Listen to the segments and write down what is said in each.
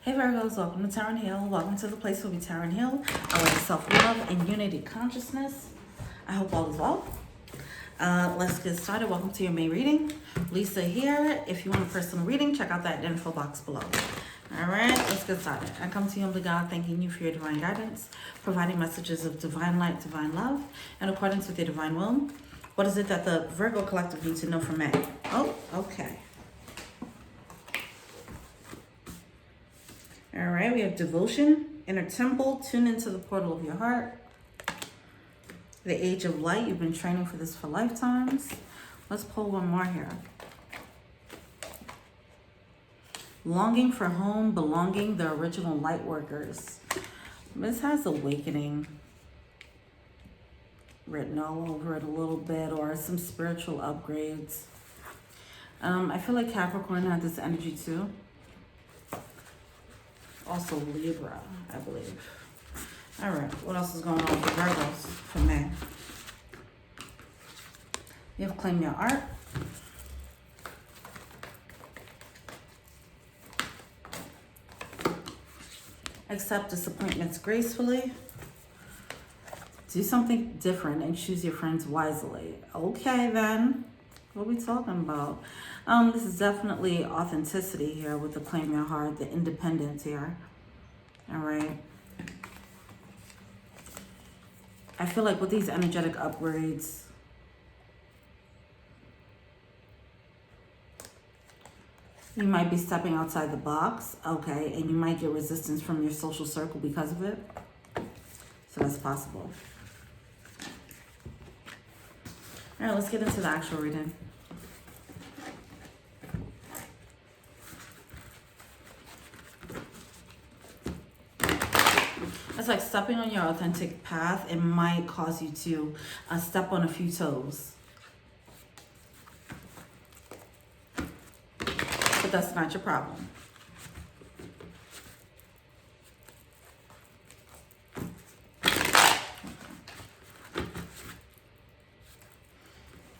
Hey Virgos, welcome to Tower and Heal. Welcome to the place where we Tower and Heal, our way of self-love and unity consciousness. I hope all is well. Let's get started. Welcome to your May reading. Lisa here. If you want a personal reading, check out that info box below. All right, let's get started. I come to you, humbly God, thanking you for your divine guidance, providing messages of divine light, divine love, in accordance with your divine will. What is it that the Virgo collective needs to know from May? Oh, okay. All right, we have devotion, inner temple, tune into the portal of your heart. The age of light, you've been training for this for lifetimes. Let's pull one more here. Longing for home, belonging, the original light workers. This has awakening written all over it a little bit, or some spiritual upgrades. I feel like Capricorn had this energy too. Also Libra, I believe. All right, what else is going on with the Virgos for May? You have Claim Your Art. Accept disappointments gracefully. Do something different and choose your friends wisely. Okay then, what are we talking about? This is definitely authenticity here with the Claim Your Heart, the independence here. All right. I feel like with these energetic upgrades, you might be stepping outside the box, okay, and you might get resistance from your social circle because of it. So that's possible. All right, let's get into the actual reading. It's like stepping on your authentic path. It might cause you to step on a few toes. But that's not your problem.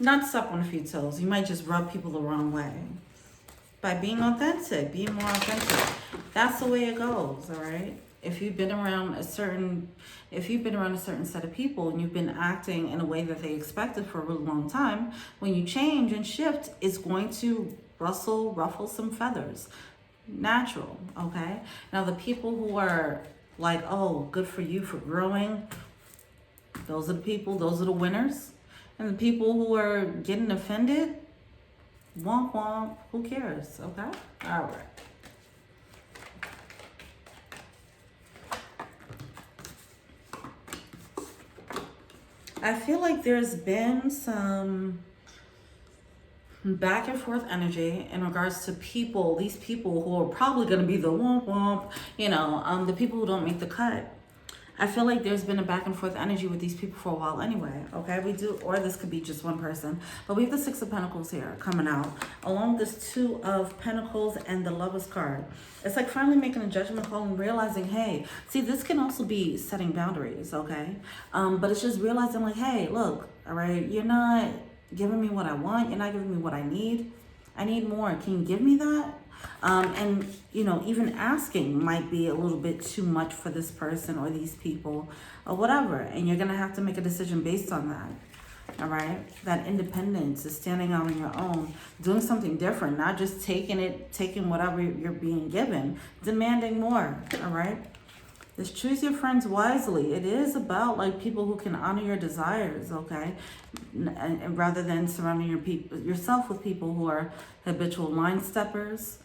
Not step on a few toes. You might just rub people the wrong way. By being authentic, being more authentic. That's the way it goes, all right? If you've been around a certain set of people and you've been acting in a way that they expected for a really long time, when you change and shift, it's going to ruffle some feathers. Natural, okay? Now the people who are like, oh, good for you for growing, those are the people, those are the winners. And the people who are getting offended, womp womp, who cares, okay? All right. I feel like there's been some back and forth energy in regards to people, these people who are probably going to be the womp womp, you know, the people who don't make the cut. I feel like there's been a back and forth energy with these people for a while anyway, okay? We do, or this could be just one person, but we have the Six of Pentacles here coming out, along with this Two of Pentacles and the Lovers card. It's like finally making a judgment call and realizing, hey, see, this can also be setting boundaries, okay? But it's just realizing like, hey, look, all right, you're not giving me what I want. You're not giving me what I need. I need more. Can you give me that? And, you know, even asking might be a little bit too much for this person or these people or whatever. And you're going to have to make a decision based on that. All right. That independence is standing out on your own, doing something different, not just taking whatever you're being given, demanding more. All right. Just choose your friends wisely. It is about like people who can honor your desires, okay? And rather than surrounding yourself with people who are habitual line steppers,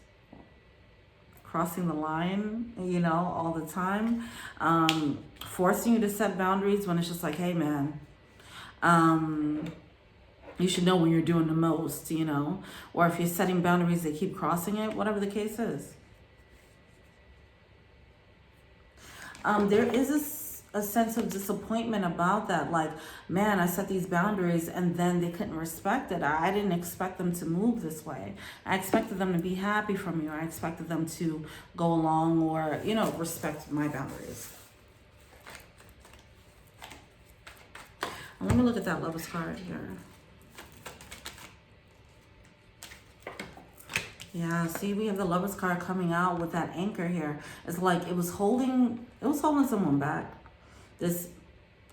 crossing the line, you know, all the time, forcing you to set boundaries when it's just like, hey man, you should know when you're doing the most, you know, or if you're setting boundaries, they keep crossing it, whatever the case is. There is a sense of disappointment about that. Like, man, I set these boundaries and then they couldn't respect it. I didn't expect them to move this way. I expected them to be happy from you. I expected them to go along or, you know, respect my boundaries. Let me look at that Lovers card here. Yeah, see, we have the Lovers card coming out with that anchor here. It's like it was holding someone back. This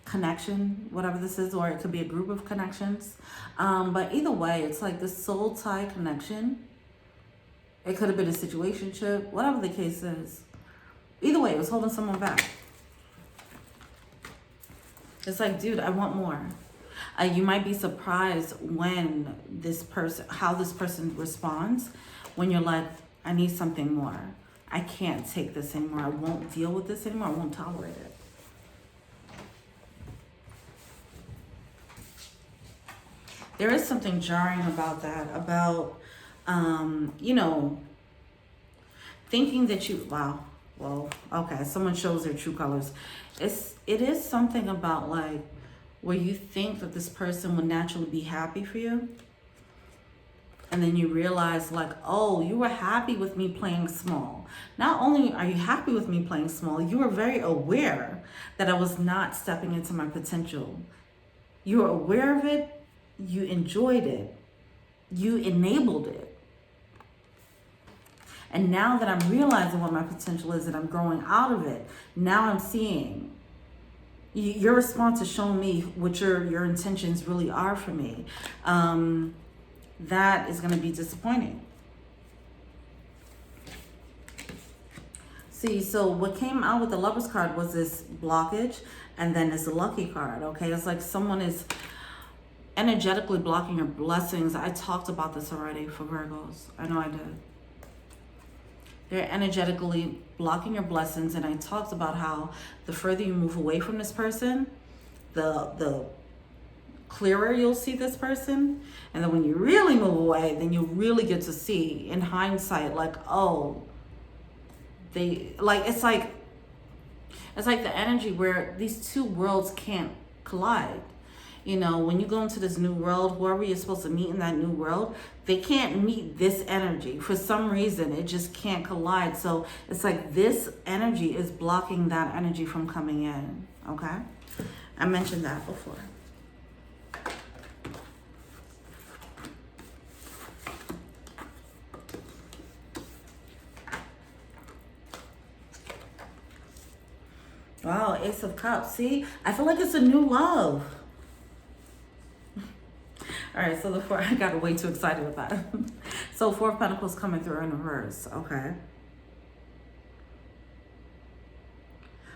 connection, whatever this is, or it could be a group of connections. But either way, it's like this soul tie connection. It could have been a situationship, whatever the case is. Either way, it was holding someone back. It's like, dude, I want more. You might be surprised when how this person responds when you're like, I need something more. I can't take this anymore. I won't deal with this anymore. I won't tolerate it. There is something jarring about that, about, you know, thinking that you, wow, well, okay, someone shows their true colors. It is something about like, where you think that this person would naturally be happy for you. And then you realize like, oh, you were happy with me playing small. Not only are you happy with me playing small, you were very aware that I was not stepping into my potential. You were aware of it. You enjoyed it. You enabled it. And now that I'm realizing what my potential is and I'm growing out of it, now I'm seeing your response is showing me what your intentions really are for me. That is going to be disappointing. See, so what came out with the Lovers card was this blockage and then this Lucky card, okay? It's like someone is energetically blocking your blessings. I talked about this already for Virgos. I know I did. They're energetically blocking your blessings, and I talked about how the further you move away from this person, the clearer you'll see this person. And then when you really move away, then you really get to see in hindsight, like, oh, they, like, it's like the energy where these two worlds can't collide. You know, when you go into this new world, whoever you're supposed to meet in that new world, they can't meet this energy. For some reason, it just can't collide. So it's like this energy is blocking that energy from coming in, okay? I mentioned that before. Wow, Ace of Cups. See, I feel like it's a new love. All right, so I got way too excited with that. So Four of Pentacles coming through in reverse, okay?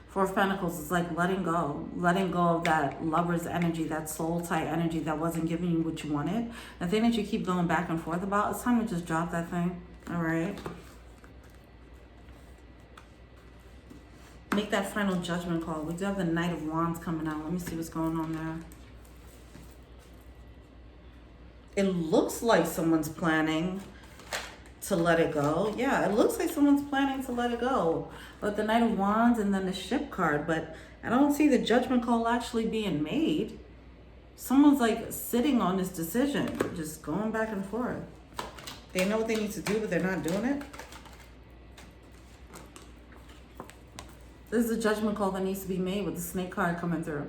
Four of Pentacles is like letting go of that lover's energy, that soul tie energy that wasn't giving you what you wanted. The thing that you keep going back and forth about, it's time to just drop that thing, all right? Make that final judgment call. We do have the Knight of Wands coming out. Let me see what's going on there. It looks like someone's planning to let it go. Yeah, it looks like someone's planning to let it go. But the Knight of Wands and then the Ship card. But I don't see the judgment call actually being made. Someone's like sitting on this decision, just going back and forth. They know what they need to do, but they're not doing it. This is a judgment call that needs to be made with the Snake card coming through.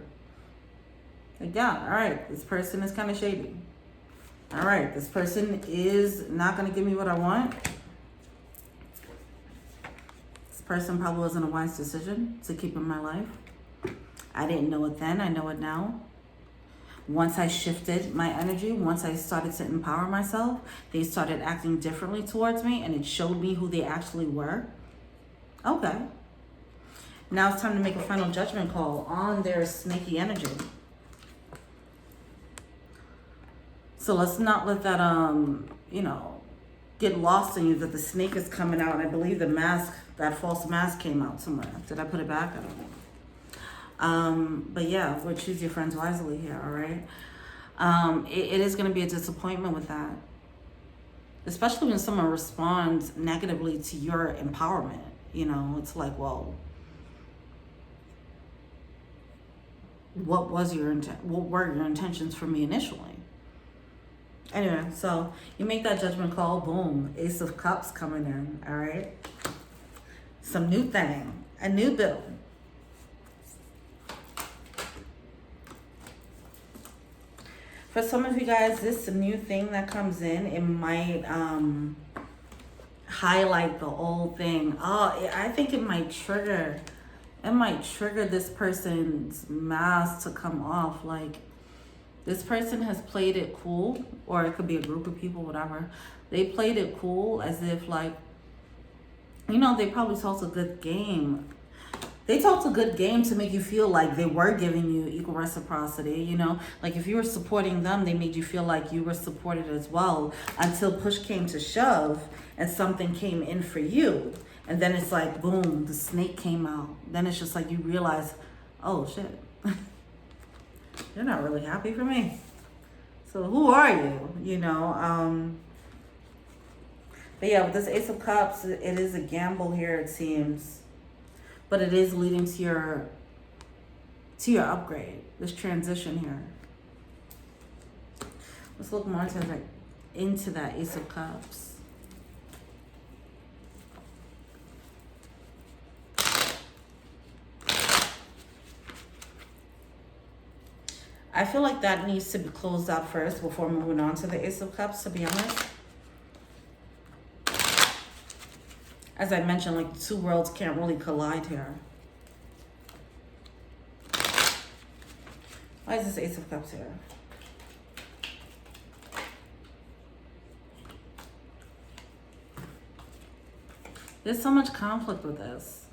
Like, yeah, all right, this person is kind of shady. All right, this person is not going to give me what I want. This person probably wasn't a wise decision to keep in my life. I didn't know it then. I know it now. Once I shifted my energy, once I started to empower myself, they started acting differently towards me, and it showed me who they actually were. Okay. Now it's time to make a final judgment call on their snaky energy. So let's not let that, you know, get lost in you that the snake is coming out. And I believe the mask, that false mask came out somewhere. Did I put it back? I don't know. But yeah, we'll choose your friends wisely here, all right? It is going to be a disappointment with that. Especially when someone responds negatively to your empowerment. You know, it's like, well, what were your intentions for me initially? Anyway, so you make that judgment call, boom, Ace of Cups coming in, all right? Some new thing, a new bill. For some of you guys, this new thing that comes in, it might highlight the old thing. Oh, I think it might trigger this person's mask to come off. Like, this person has played it cool, or it could be a group of people, whatever. They played it cool as if, like, you know, they probably talked a good game. They talked a good game to make you feel like they were giving you equal reciprocity, you know? Like, if you were supporting them, they made you feel like you were supported as well, until push came to shove and something came in for you. And then it's like, boom, the snake came out. Then it's just like you realize, oh, shit. You're not really happy for me. So who are you? You know? But yeah, with this Ace of Cups, it is a gamble here, it seems. But it is leading to your upgrade, this transition here. Let's look more into that Ace of Cups. I feel like that needs to be closed out first before moving on to the Ace of Cups, to be honest. As I mentioned, like, the two worlds can't really collide here. Why is this Ace of Cups here? There's so much conflict with this.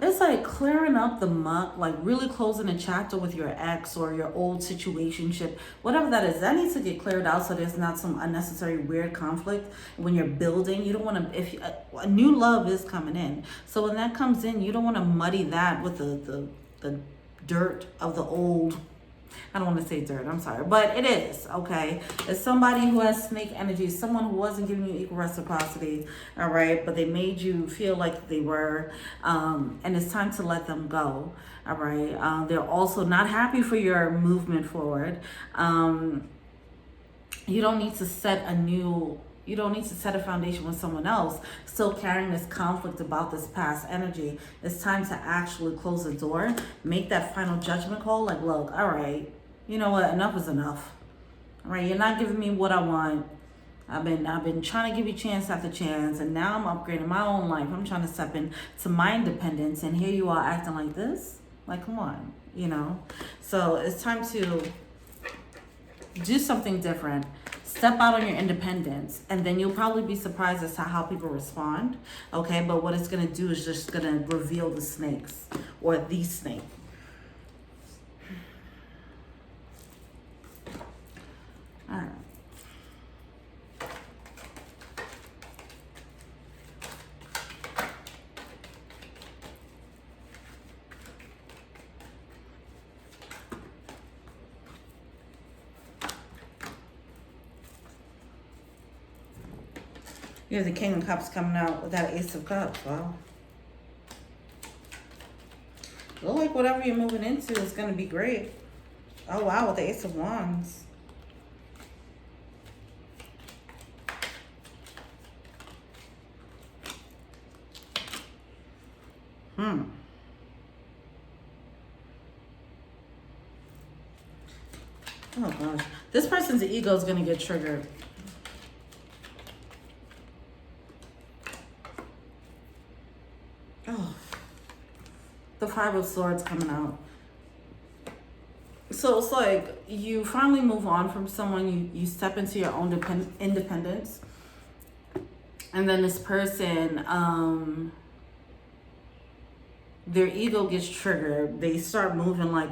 It's like clearing up the muck, like really closing a chapter with your ex or your old situationship, whatever that is. That needs to get cleared out so there's not some unnecessary weird conflict when you're building. You don't want to, if a new love is coming in, so when that comes in, you don't want to muddy that with the dirt of the old. I don't want to say dirt, I'm sorry, but it is, okay? It's somebody who has snake energy, someone who wasn't giving you equal reciprocity, all right? But they made you feel like they were, and it's time to let them go, all right? They're also not happy for your movement forward. You don't need to set a foundation with someone else, still carrying this conflict about this past energy. It's time to actually close the door, make that final judgment call, like, look, all right, you know what, enough is enough. All right, you're not giving me what I want. I've been trying to give you chance after chance, and now I'm upgrading my own life. I'm trying to step into my independence, and here you are acting like this? Like, come on, you know? So it's time to do something different. Step out on your independence, and then you'll probably be surprised as to how people respond, okay? But what it's going to do is just going to reveal the snakes, or the snake. All right. You have the King of Cups coming out with that Ace of Cups. Wow. Look like whatever you're moving into is going to be great. Oh, wow, with the Ace of Wands. Oh, gosh. This person's ego is going to get triggered. Oh. The Five of Swords coming out. So it's like you finally move on from someone, you step into your own independence, and then this person, their ego gets triggered. They start moving like,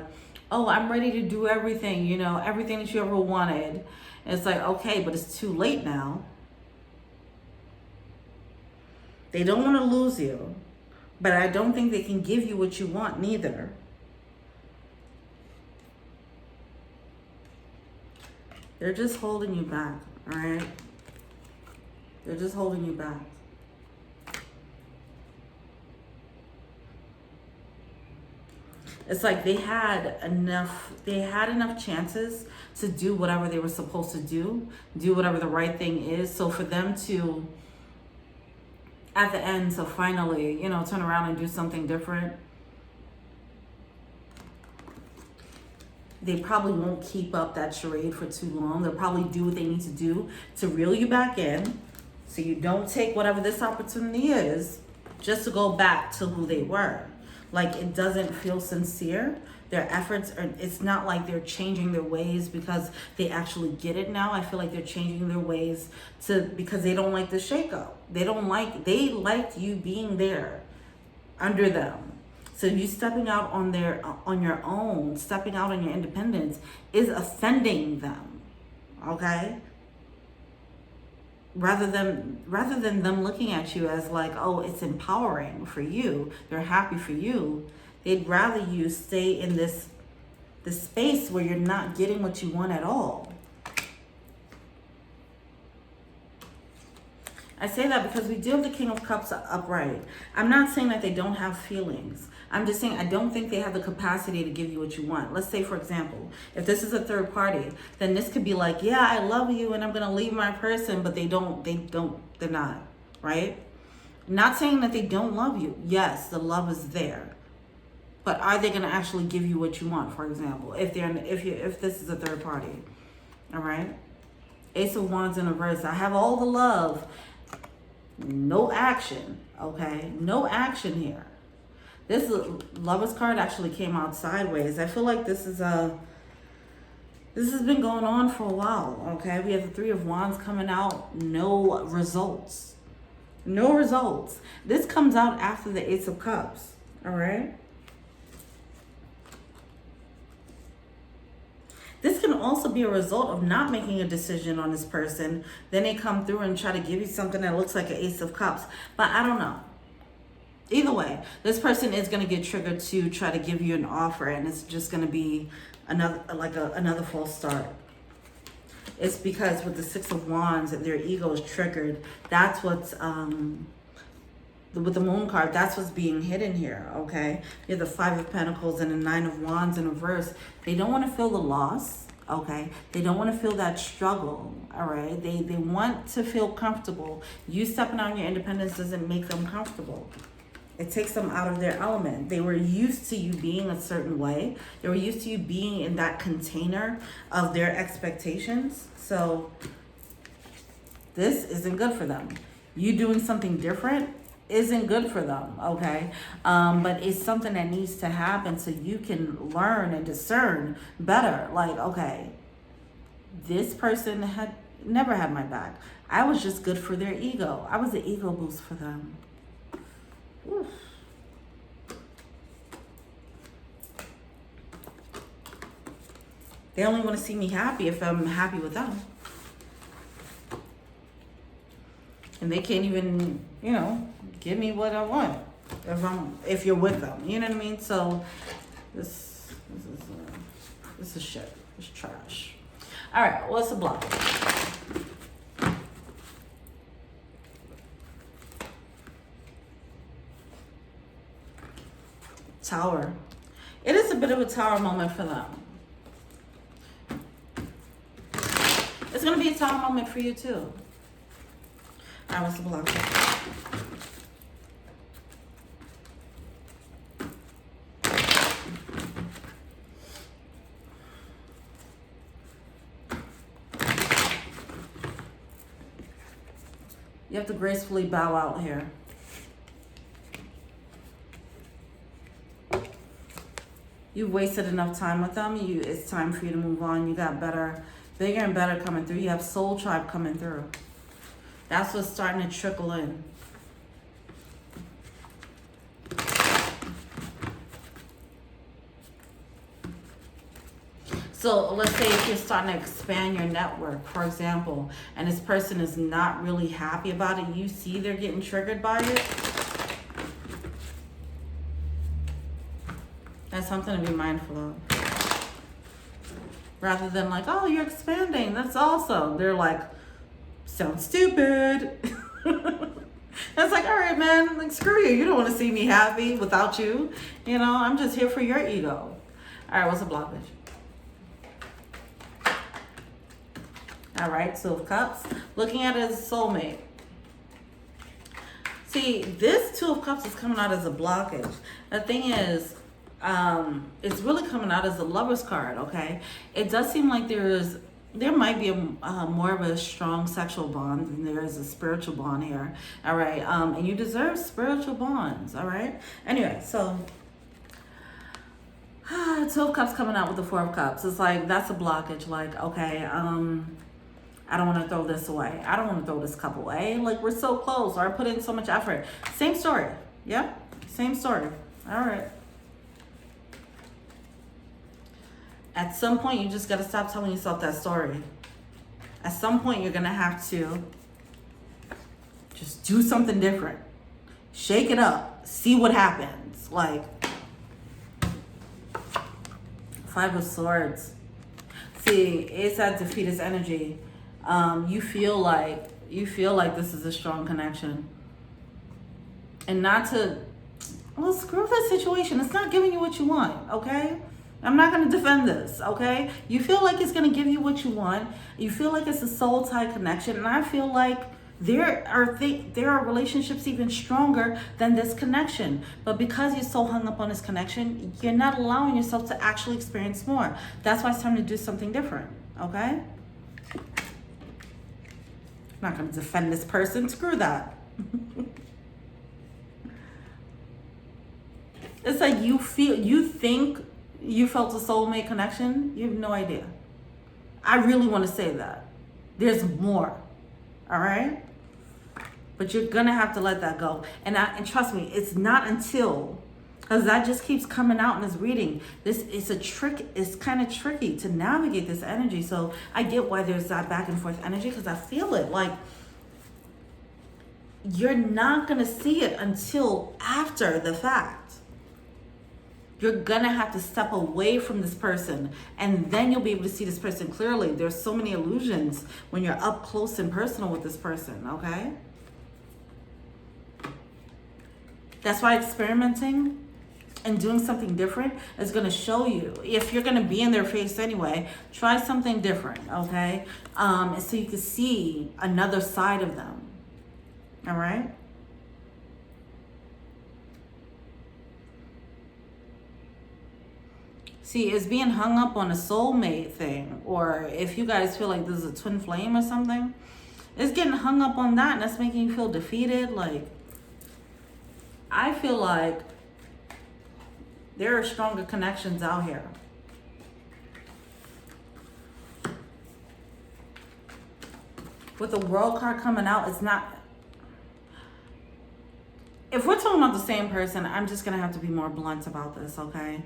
oh, I'm ready to do everything, you know, everything that you ever wanted. And it's like, okay, but it's too late now. They don't want to lose you, but I don't think they can give you what you want neither. They're just holding you back, all right? They're just holding you back. It's like they had enough chances to do whatever they were supposed to do whatever the right thing is. So for them to, at the end, to finally, you know, turn around and do something different, They probably won't keep up that charade for too long. They'll probably do what they need to do to reel you back in, so you don't take whatever this opportunity is just to go back to who they were. Like, it doesn't feel sincere. Their efforts are, it's not like they're changing their ways because they actually get it now. I feel like they're changing their ways because they don't like the shakeup. They liked you being there under them. So you stepping out on your own, stepping out on your independence is offending them. Okay? Rather than them looking at you as like, oh, it's empowering for you, they're happy for you, they'd rather you stay in this space where you're not getting what you want at all. I say that because we deal with the King of Cups upright. I'm not saying that they don't have feelings. I'm just saying I don't think they have the capacity to give you what you want. Let's say, for example, if this is a third party, then this could be like, yeah, I love you and I'm going to leave my person, but they're not, right? Not saying that they don't love you. Yes, the love is there. But are they going to actually give you what you want, for example, if this is a third party? All right? Ace of Wands in reverse. I have all the love. No action, okay? No action here. This Lover's card actually came out sideways. I feel like this has been going on for a while, okay? We have the Three of Wands coming out. No results. No results. This comes out after the Ace of Cups, all right? This can also be a result of not making a decision on this person. Then they come through and try to give you something that looks like an Ace of Cups. But I don't know. Either way, this person is going to get triggered to try to give you an offer, and it's just going to be another false start. It's because with the Six of Wands, their ego is triggered. That's what's with the Moon card, that's what's being hidden here, okay? You have the Five of Pentacles and the Nine of Wands in reverse. They don't want to feel the loss, okay? They don't want to feel that struggle, all right? They want to feel comfortable. You stepping out on your independence doesn't make them comfortable. It takes them out of their element. They were used to you being a certain way. They were used to you being in that container of their expectations. So this isn't good for them. You doing something different isn't good for them, okay? But it's something that needs to happen so you can learn and discern better. Like, okay, this person had never had my back. I was just good for their ego. I was an ego boost for them. Oof. They only want to see me happy if I'm happy with them. And they can't even, give me what I want if you're with them. You know what I mean? So this is shit. It's trash. All right, what's the block? Tower. It is a bit of a tower moment for them. It's going to be a tower moment for you too. All right, what's the block? You have to gracefully bow out here. You've wasted enough time with them. It's time for you to move on. You got bigger and better coming through. You have Soul Tribe coming through. That's what's starting to trickle in. So let's say if you're starting to expand your network, for example, and this person is not really happy about it, you see they're getting triggered by it. That's something to be mindful of. Rather than like, oh, you're expanding, that's awesome. They're like, sounds stupid. It's like, all right, man, like, screw you. You don't want to see me happy without you. I'm just here for your ego. All right, what's the blockage? All right, Two of Cups. Looking at it as a soulmate. See, this Two of Cups is coming out as a blockage. The thing is, It's really coming out as the Lover's card, okay? It does seem like there might be a more of a strong sexual bond than there is a spiritual bond here, all right? And you deserve spiritual bonds, all right? Anyway, so 2 of Cups coming out with the 4 of Cups. It's like, that's a blockage. Like, okay, I don't want to throw this away. I don't want to throw this cup away. Like, we're so close, or I put in so much effort. Same story. Yep, same story. All right. At some point, you just got to stop telling yourself that story. At some point, you're going to have to just do something different. Shake it up. See what happens. Like, 5 of Swords. See, it's that defeatist energy. You feel like this is a strong connection. And not to, well, screw that situation. It's not giving you what you want, okay? I'm not going to defend this, okay? You feel like it's going to give you what you want. You feel like it's a soul tie connection. And I feel like there are relationships even stronger than this connection. But because you're so hung up on this connection, you're not allowing yourself to actually experience more. That's why it's time to do something different, okay? I'm not going to defend this person. Screw that. It's like you think you felt a soulmate connection. You have no idea. I really want to say that. There's more. All right? But you're going to have to let that go. And trust me, it's not until, because that just keeps coming out in this reading. It's kind of tricky to navigate this energy. So I get why there's that back and forth energy, because I feel it. Like, you're not going to see it until after the fact. You're gonna have to step away from this person, and then you'll be able to see this person clearly. There's so many illusions when you're up close and personal with this person, okay? That's why experimenting and doing something different is gonna show you. If you're gonna be in their face anyway, try something different, okay? So you can see another side of them, all right? See, it's being hung up on a soulmate thing, or if you guys feel like this is a twin flame or something, it's getting hung up on that, and that's making you feel defeated. Like, I feel like there are stronger connections out here. With the World card coming out, it's not... If we're talking about the same person, I'm just going to have to be more blunt about this, okay?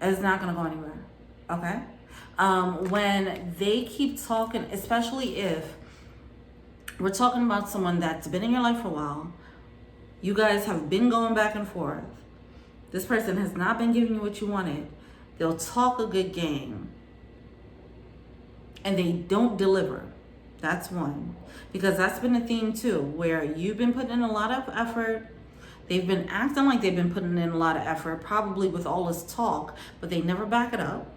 It's not going to go anywhere, okay? When they keep talking, especially if we're talking about someone that's been in your life for a while, you guys have been going back and forth, this person has not been giving you what you wanted, they'll talk a good game, and they don't deliver. That's one. Because that's been a theme too, where you've been putting in a lot of effort. They've been acting like they've been putting in a lot of effort, probably with all this talk, but they never back it up.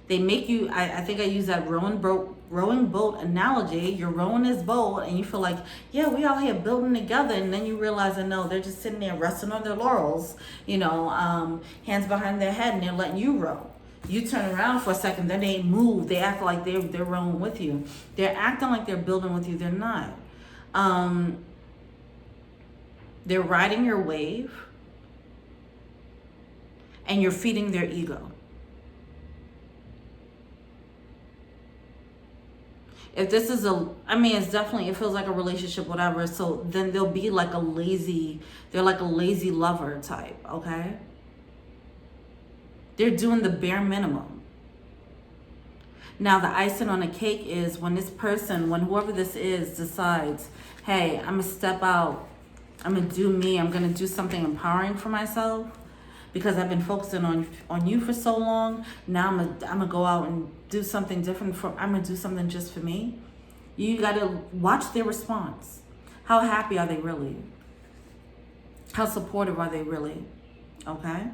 They make you, I think I use that rowing boat analogy. You're rowing this boat and you feel like, yeah, we all here building together. And then you realize that no, they're just sitting there resting on their laurels, hands behind their head, and they're letting you row. You turn around for a second, then they move. They act like they're rowing with you. They're acting like they're building with you. They're not. They're riding your wave, and you're feeding their ego. If this is it's definitely, it feels like a relationship, whatever. So then they'll be like they're like a lazy lover type, okay? They're doing the bare minimum. Now, the icing on the cake is when whoever this is decides, hey, I'm gonna step out, I'm gonna do me, I'm gonna do something empowering for myself because I've been focusing on you for so long. Now I'm gonna go out and do something different. I'm gonna do something just for me. You gotta watch their response. How happy are they really? How supportive are they really? Okay?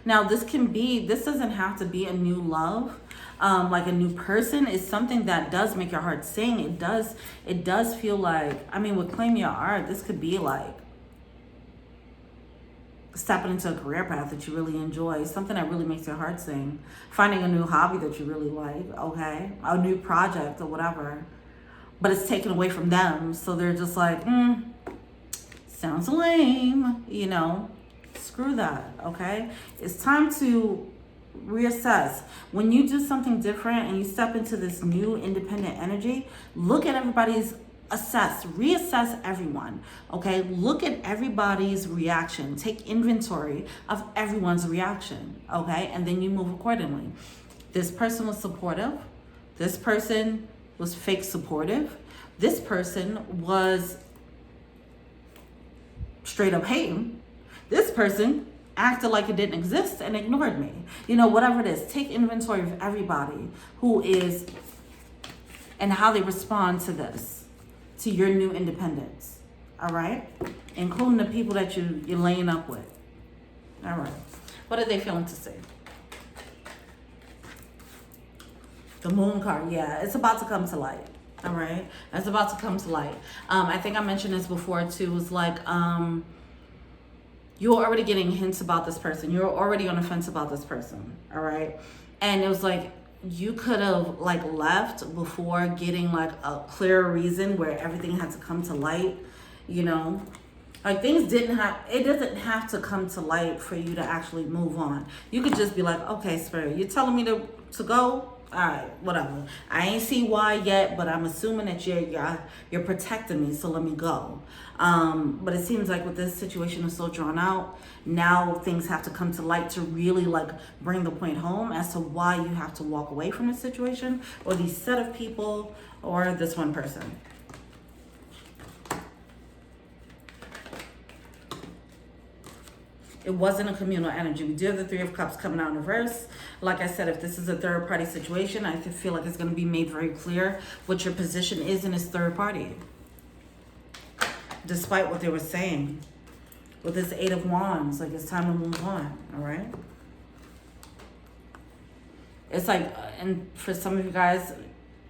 Now this doesn't have to be a new love, like a new person. It's something that does make your heart sing. It does feel like, with Claim Your Art, this could be like stepping into a career path that you really enjoy, something that really makes your heart sing, finding a new hobby that you really like, okay, a new project or whatever, but it's taken away from them, so they're just like, sounds lame, you know, screw that, okay? It's time to reassess. When you do something different and you step into this new independent energy, look at everybody's reassess everyone, okay? Look at everybody's reaction. Take inventory of everyone's reaction, okay? And then you move accordingly. This person was supportive. This person was fake supportive. This person was straight up hating. This person acted like it didn't exist and ignored me. You know, whatever it is, take inventory of everybody who is and how they respond to this, to your new independence, all right? Including the people that you're laying up with, all right? What are they feeling to say? The moon card, yeah, it's about to come to light, all right? It's about to come to light. I think I mentioned this before too. It's like, you're already getting hints about this person. You're already on the fence about this person, all right? And it was like, you could have like left before getting like a clear reason where everything had to come to light, you know? Like it doesn't have to come to light for you to actually move on. You could just be like, okay, Spirit, you're telling me to go? All right, whatever. I ain't see why yet, but I'm assuming that you're protecting me, so let me go. But it seems like with this situation is so drawn out, now things have to come to light to really like bring the point home as to why you have to walk away from the situation or these set of people or this one person. It wasn't a communal energy. We do have the Three of Cups coming out in reverse. Like I said, if this is a third party situation, I feel like it's going to be made very clear what your position is in this third party. Despite what they were saying. With this Eight of Wands, like it's time to move on, all right? It's like, and for some of you guys,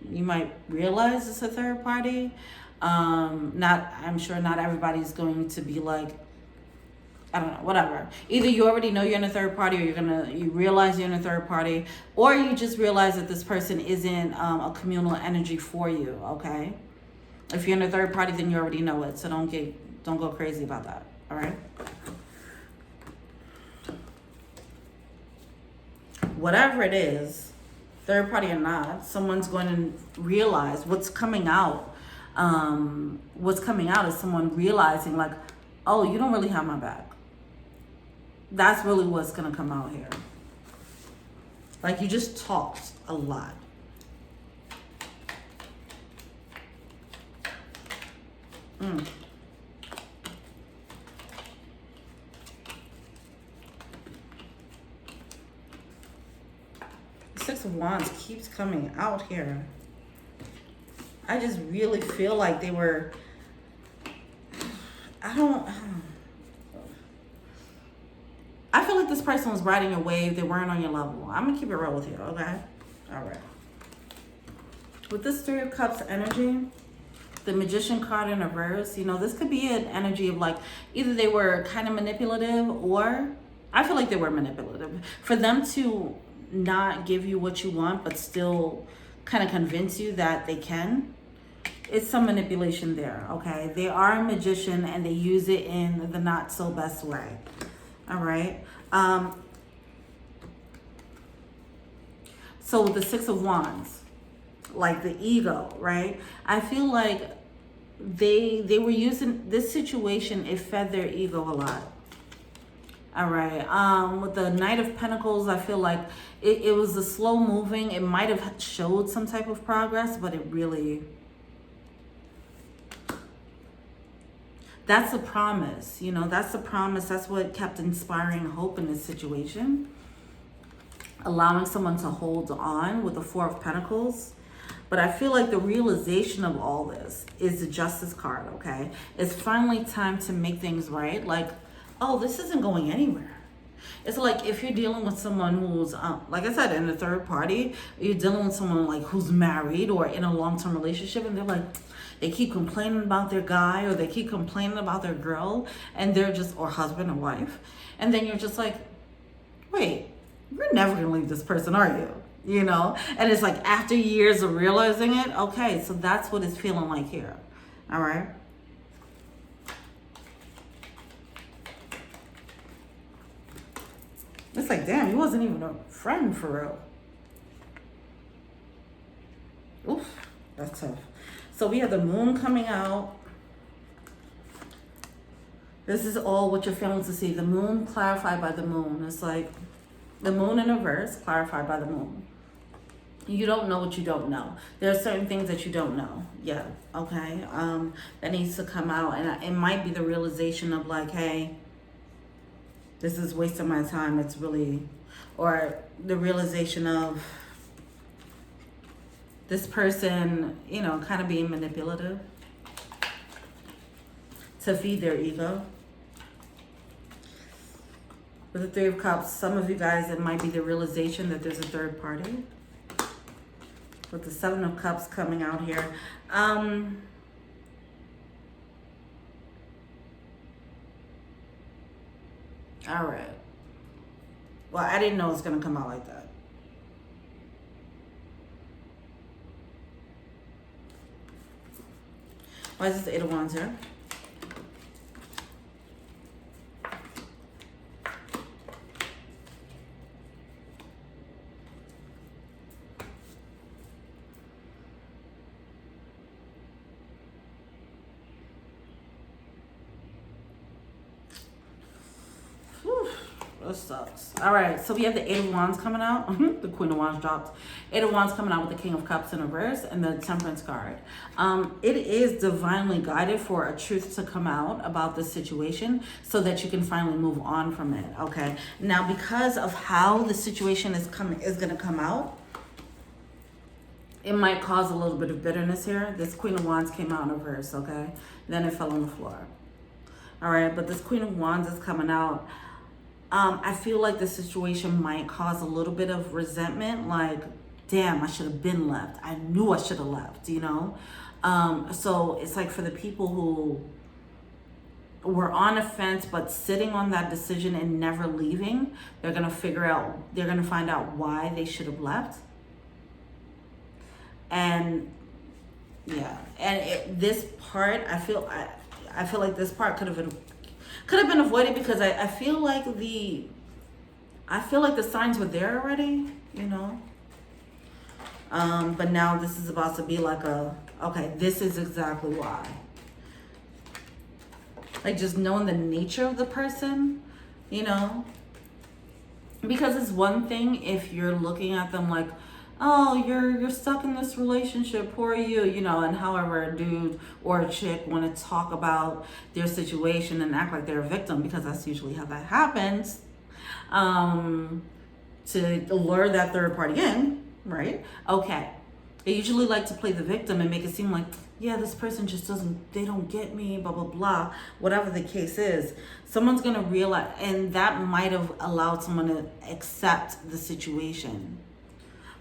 you might realize it's a third party. I'm sure not everybody's going to be like, I don't know, whatever. Either you already know you're in a third party, or you realize you're in a third party, or you just realize that this person isn't a communal energy for you, okay? If you're in a third party, then you already know it, so don't go crazy about that, all right? Whatever it is, third party or not, someone's going to realize what's coming out. What's coming out is someone realizing like, oh, you don't really have my back. That's really what's going to come out here. Like you just talked a lot. Six of Wands keeps coming out here. I just really feel like they were, I feel like this person was riding a wave. They weren't on your level. I'm going to keep it real with you, okay? All right. With this Three of Cups energy, the Magician card in reverse, you know, this could be an energy of like, either they were kind of manipulative, or I feel like they were manipulative. For them to not give you what you want, but still kind of convince you that they can, it's some manipulation there, okay? They are a magician and they use it in the not so best way, all right? So with the Six of Wands, like the ego, right? I feel like they were using this situation, it fed their ego a lot. All right. With the Knight of Pentacles, I feel like it was a slow moving. It might have showed some type of progress, but it really, that's a promise. You know, that's a promise. That's what kept inspiring hope in this situation. Allowing someone to hold on with the Four of Pentacles. But I feel like the realization of all this is the Justice card, okay? It's finally time to make things right. Like, oh, this isn't going anywhere. It's like if you're dealing with someone who's, like I said, in a third party, you're dealing with someone like who's married or in a long-term relationship, and they're like, they keep complaining about their guy, or they keep complaining about their girl, and they're just, or husband or wife, and then you're just like, wait, you're never gonna leave this person, are you? You know? And it's like after years of realizing it, okay, so that's what it's feeling like here. All right. It's like, damn, he wasn't even a friend for real. Oof, that's tough. So we have the moon coming out. This is all what you're feeling to see. The moon clarified by the moon. It's like the moon in reverse clarified by the moon. You don't know what you don't know. There are certain things that you don't know. Yeah, okay. That needs to come out. And it might be the realization of like, hey, this is wasting my time. It's really, or the realization of this person, you know, kind of being manipulative to feed their ego. With the Three of Cups, some of you guys, it might be the realization that there's a third party. With the Seven of Cups coming out here. All right. Well, I didn't know it was going to come out like that. Why is this the Eight of Wands here? That sucks. All right, so we have the Eight of Wands coming out. The Queen of Wands dropped. Eight of Wands coming out with the King of Cups in reverse and the Temperance card. It is divinely guided for a truth to come out about this situation so that you can finally move on from it. Okay. Now, because of how the situation is going to come out, it might cause a little bit of bitterness here. This Queen of Wands came out in reverse. Okay. Then it fell on the floor. All right, but this Queen of Wands is coming out. I feel like the situation might cause a little bit of resentment, like, damn, I should have been left. I knew I should have left, you know? So it's like for the people who were on a fence but sitting on that decision and never leaving, they're going to find out why they should have left. And yeah, and this part, I feel like this part could have been avoided because I feel like the signs were there already, you know. But now this is about to be like okay, this is exactly why. Like just knowing the nature of the person, you know. Because it's one thing if you're looking at them like, oh, you're stuck in this relationship, poor you know, and however a dude or a chick want to talk about their situation and act like they're a victim, because that's usually how that happens, to lure that third party in, right? Okay. They usually like to play the victim and make it seem like, yeah, this person just they don't get me, blah, blah, blah, whatever the case is. Someone's going to realize, and that might have allowed someone to accept the situation.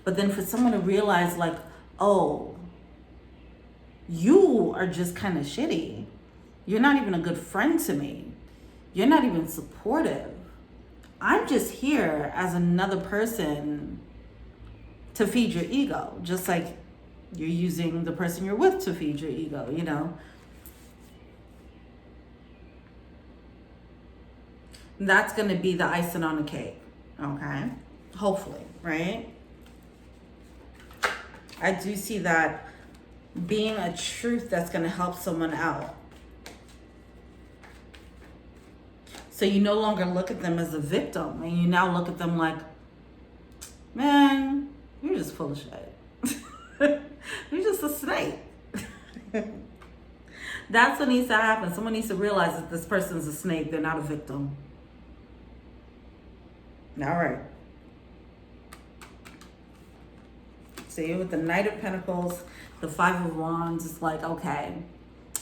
But then for someone to realize like, oh, you are just kind of shitty. You're not even a good friend to me. You're not even supportive. I'm just here as another person to feed your ego. Just like you're using the person you're with to feed your ego, you know? That's going to be the icing on the cake, okay? Hopefully, right? I do see that being a truth that's going to help someone out. So you no longer look at them as a victim, and you now look at them like, man, you're just full of shit. You're just a snake. That's what needs to happen. Someone needs to realize that this person's a snake. They're not a victim. All right. See, with the Knight of Pentacles, the Five of Wands, it's like, okay,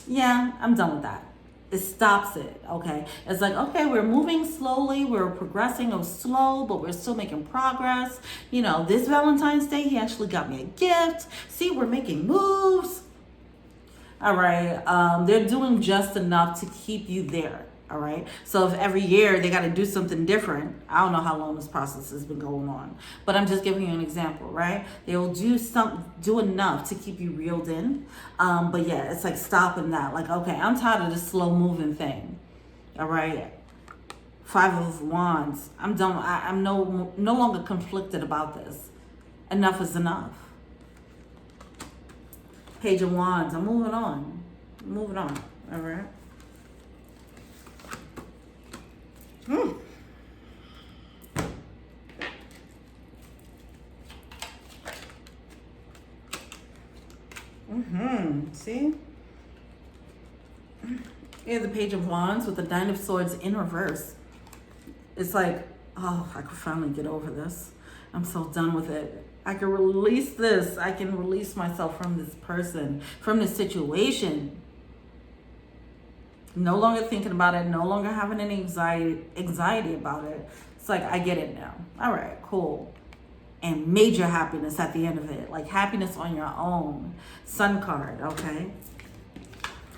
yeah, I'm done with that. it stops it, okay? It's like, okay, we're moving slowly, we're progressing slow, but we're still making progress. You know, this Valentine's Day, he actually got me a gift. See, we're making moves. All right, they're doing just enough to keep you there. All right. So if every year they got to do something different, I don't know how long this process has been going on, but I'm just giving you an example, right? They will do enough to keep you reeled in. But yeah, it's like stopping that. Like, okay, I'm tired of this slow moving thing. All right. 5 of Wands. I'm done. I'm no longer conflicted about this. Enough is enough. Page of Wands. I'm moving on. Moving on. All right. See? Yeah, the Page of Wands with the Nine of Swords in reverse. It's like, oh, I could finally get over this. I'm so done with it. I can release this. I can release myself from this person, from this situation. No longer thinking about it, no longer having any anxiety about it. It's like, I get it now. All right, cool. And major happiness at the end of it. Like happiness on your own. Sun card, okay?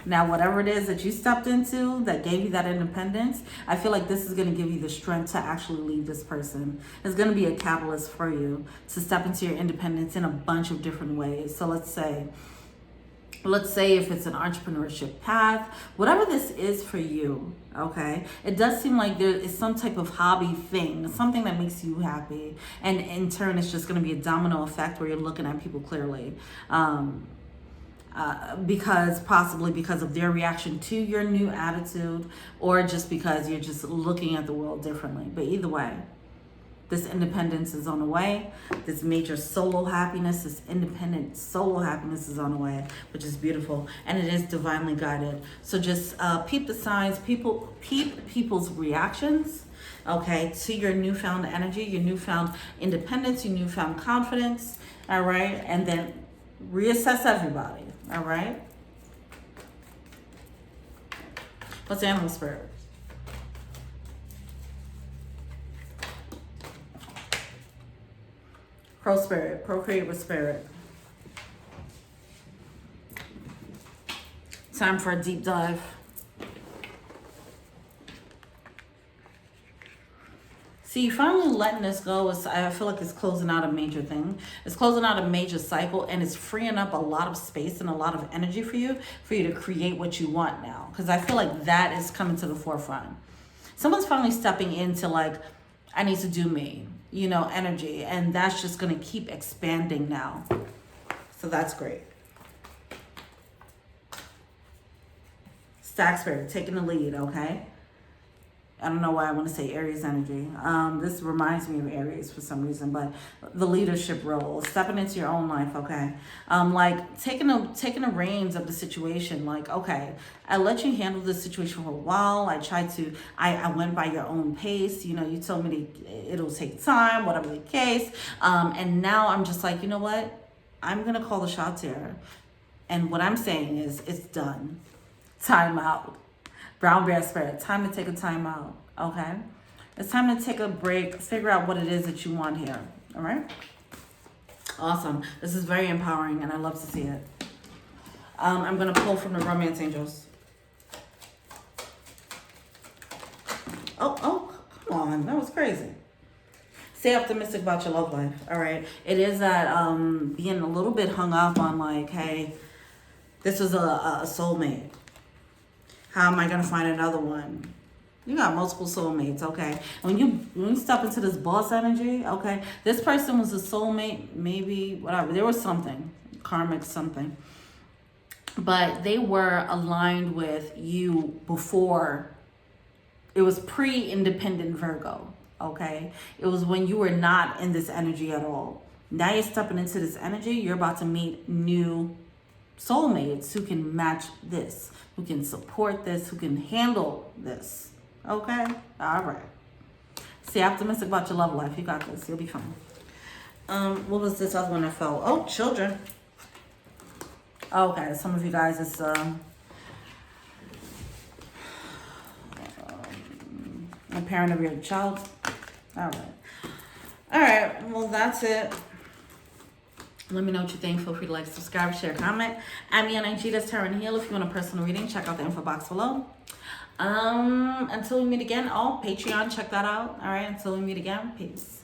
Now, whatever it is that you stepped into that gave you that independence, I feel like this is going to give you the strength to actually leave this person. It's going to be a catalyst for you to step into your independence in a bunch of different ways. So let's say if it's an entrepreneurship path, whatever this is for you, okay? It does seem like there is some type of hobby thing, something that makes you happy. And in turn, it's just going to be a domino effect where you're looking at people clearly. Possibly because of their reaction to your new attitude, or just because you're just looking at the world differently. But either way, this independence is on the way. This major solo happiness, this independent solo happiness is on the way, which is beautiful. And it is divinely guided. So just peep the signs, peep people's reactions, okay, to your newfound energy, your newfound independence, your newfound confidence, all right? And then reassess everybody, all right? What's animal spirit? Crow spirit, procreate with spirit. Time for a deep dive. See, finally letting this go is, I feel like it's closing out a major thing. It's closing out a major cycle, and it's freeing up a lot of space and a lot of energy for you to create what you want now. Because I feel like that is coming to the forefront. Someone's finally stepping into like, I need to do me, you know, energy. And that's just going to keep expanding now. So that's great. Stack spirit, taking the lead, okay? I don't know why I want to say Aries energy. This reminds me of Aries for some reason, but the leadership role, stepping into your own life, okay? Like taking the reins of the situation. Like, okay, I let you handle this situation for a while. I went by your own pace. You know, you told me it'll take time, whatever the case. And now I'm just like, you know what? I'm going to call the shots here. And what I'm saying is it's done. Time out. Brown bear spirit, time to take a time out, okay? It's time to take a break, figure out what it is that you want here, all right? Awesome. This is very empowering, and I love to see it. I'm going to pull from the romance angels. Oh, come on. That was crazy. Stay optimistic about your love life, all right? It is that being a little bit hung up on like, hey, this was a soulmate. How am I going to find another one? You got multiple soulmates, okay? When you step into this boss energy, okay, this person was a soulmate, maybe, whatever. There was something, karmic something. But they were aligned with you before. It was pre-independent Virgo, okay? It was when you were not in this energy at all. Now you're stepping into this energy. You're about to meet new soulmates who can match this, who can support this, who can handle this. Okay? All right. Stay optimistic about your love life. You got this. You'll be fine. What was this other one that fell? Oh, children. Okay, some of you guys, it's a parent of your child. All right, well, that's it. Let me know what you think. Feel free to like, subscribe, share, comment. Add me on IG, that's Tarot and Heal. If you want a personal reading, check out the info box below. Until we meet again, Patreon, check that out. All right, until we meet again, peace.